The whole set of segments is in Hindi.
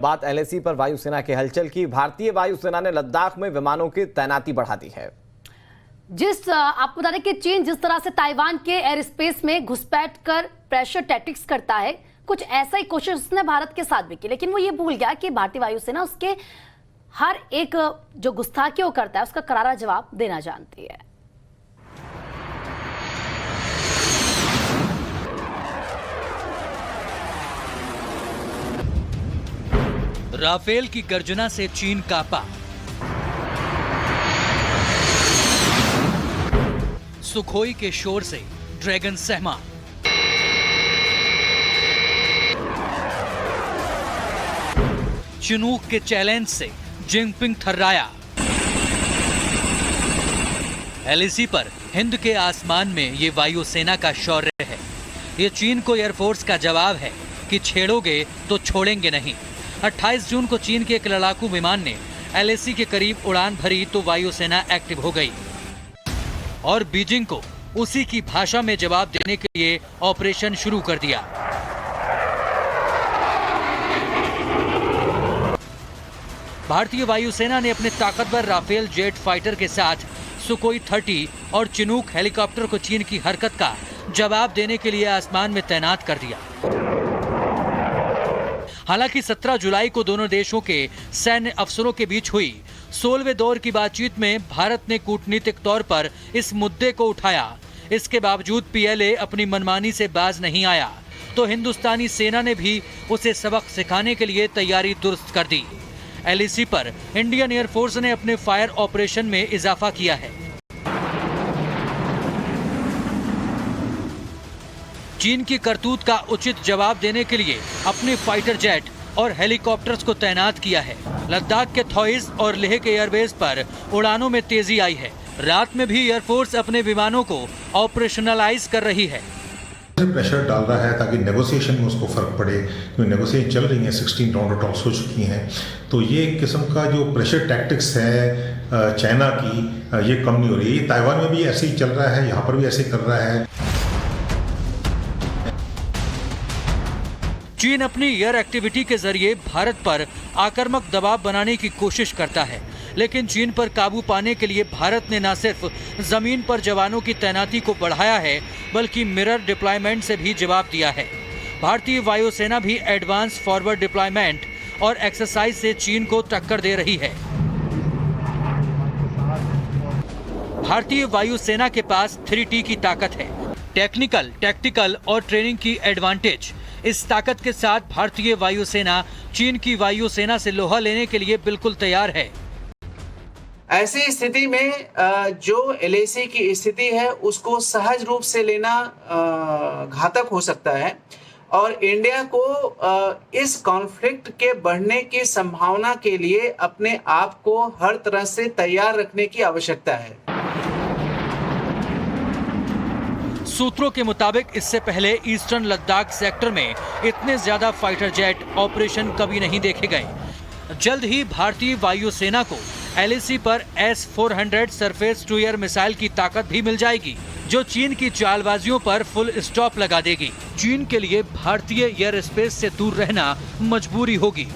बात एलएसी पर वायुसेना के हलचल की। भारतीय वायुसेना ने लद्दाख में विमानों की तैनाती बढ़ा दी है। आपको बता दें कि चीन जिस तरह से ताइवान के एयर स्पेस में घुसपैठ कर प्रेशर टैक्टिक्स करता है, कुछ ऐसा ही कोशिश उसने भारत के साथ भी की, लेकिन वो ये भूल गया कि भारतीय वायुसेना उसके हर एक जो गुस्ताखी वो करता है उसका करारा जवाब देना जानती है। राफेल की गर्जना से चीन कांपा। सुखोई के शोर से ड्रैगन सहमा। चिनूक के चैलेंज से जिनपिंग थर्राया। एलएसी पर हिंद के आसमान में ये वायुसेना का शौर्य है। ये चीन को एयरफोर्स का जवाब है कि छेड़ोगे तो छोड़ेंगे नहीं। 28 जून को चीन के एक लड़ाकू विमान ने एलएसी के करीब उड़ान भरी तो वायुसेना एक्टिव हो गई और बीजिंग को उसी की भाषा में जवाब देने के लिए ऑपरेशन शुरू कर दिया। भारतीय वायुसेना ने अपने ताकतवर राफेल जेट फाइटर के साथ सुकोई 30 और चिनूक हेलीकॉप्टर को चीन की हरकत का जवाब देने के लिए आसमान में तैनात कर दिया। हालांकि 17 जुलाई को दोनों देशों के सैन्य अफसरों के बीच हुई 16वें दौर की बातचीत में भारत ने कूटनीतिक तौर पर इस मुद्दे को उठाया। इसके बावजूद पीएलए अपनी मनमानी से बाज नहीं आया तो हिंदुस्तानी सेना ने भी उसे सबक सिखाने के लिए तैयारी दुरुस्त कर दी। एलएसी पर इंडियन एयरफोर्स ने अपने फायर ऑपरेशन में इजाफा किया है। चीन की करतूत का उचित जवाब देने के लिए अपने फाइटर जेट और हेलीकॉप्टर्स को तैनात किया है। लद्दाख के थॉइज और लेह के एयरबेस पर उड़ानों में तेजी आई है। रात में भी एयरफोर्स अपने विमानों को ऑपरेशनलाइज कर रही है। प्रेशर डाल रहा है ताकि नेगोशिएशन में उसको फर्क पड़े, क्योंकि नेगोशिएशन चल रही है, 16 राउंड टॉक्स हो चुकी हैं, तो ये एक किस्म का जो प्रेशर टैक्टिक्स है चाइना की, ये कम नहीं हो रही है। ताइवान में भी ऐसे ही चल रहा है, यहाँ पर भी ऐसे कर रहा है। चीन अपनी एयर एक्टिविटी के जरिए भारत पर आक्रामक दबाव बनाने की कोशिश करता है, लेकिन चीन पर काबू पाने के लिए भारत ने न सिर्फ जमीन पर जवानों की तैनाती को बढ़ाया है, बल्कि मिरर डिप्लॉयमेंट से भी जवाब दिया है। भारतीय वायुसेना भी एडवांस फॉरवर्ड डिप्लॉयमेंट और एक्सरसाइज से चीन को टक्कर दे रही है। भारतीय वायुसेना के पास 3T की ताकत है, टेक्निकल, टैक्टिकल और ट्रेनिंग की एडवांटेज। इस ताकत के साथ भारतीय वायुसेना चीन की वायुसेना से लोहा लेने के लिए बिल्कुल तैयार है। ऐसी स्थिति में जो एलएसी की स्थिति है उसको सहज रूप से लेना घातक हो सकता है और इंडिया को इस कॉन्फ्लिक्ट के बढ़ने की संभावना के लिए अपने आप को हर तरह से तैयार रखने की आवश्यकता है। सूत्रों के मुताबिक इससे पहले ईस्टर्न लद्दाख सेक्टर में इतने ज्यादा फाइटर जेट ऑपरेशन कभी नहीं देखे गए। जल्द ही भारतीय वायुसेना को एलएसी पर S-400 surface to air missile की ताकत भी मिल जाएगी, जो चीन की चालबाजियों पर फुल स्टॉप लगा देगी। चीन के लिए भारतीय एयर स्पेस से दूर रहना मजबूरी होगी।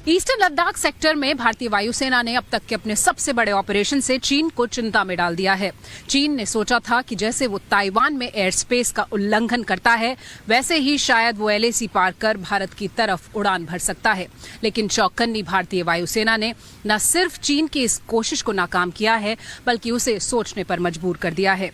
ईस्टर्न लद्दाख सेक्टर में भारतीय वायुसेना ने अब तक के अपने सबसे बड़े ऑपरेशन से चीन को चिंता में डाल दिया है। चीन ने सोचा था कि जैसे वो ताइवान में एयर स्पेस का उल्लंघन करता है, वैसे ही शायद वो एलएसी पार कर भारत की तरफ उड़ान भर सकता है। लेकिन चौकन्नी भारतीय वायुसेना ने न सिर्फ चीन की इस कोशिश को नाकाम किया है, बल्कि उसे सोचने पर मजबूर कर दिया है।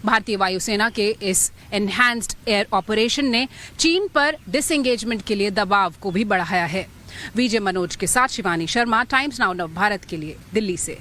भारतीय वायुसेना के इस एनहांस्ड एयर ऑपरेशन ने चीन पर डिसएंगेजमेंट के लिए दबाव को भी बढ़ाया है। विजय मनोज के साथ शिवानी शर्मा, टाइम्स नाउ भारत के लिए, दिल्ली से।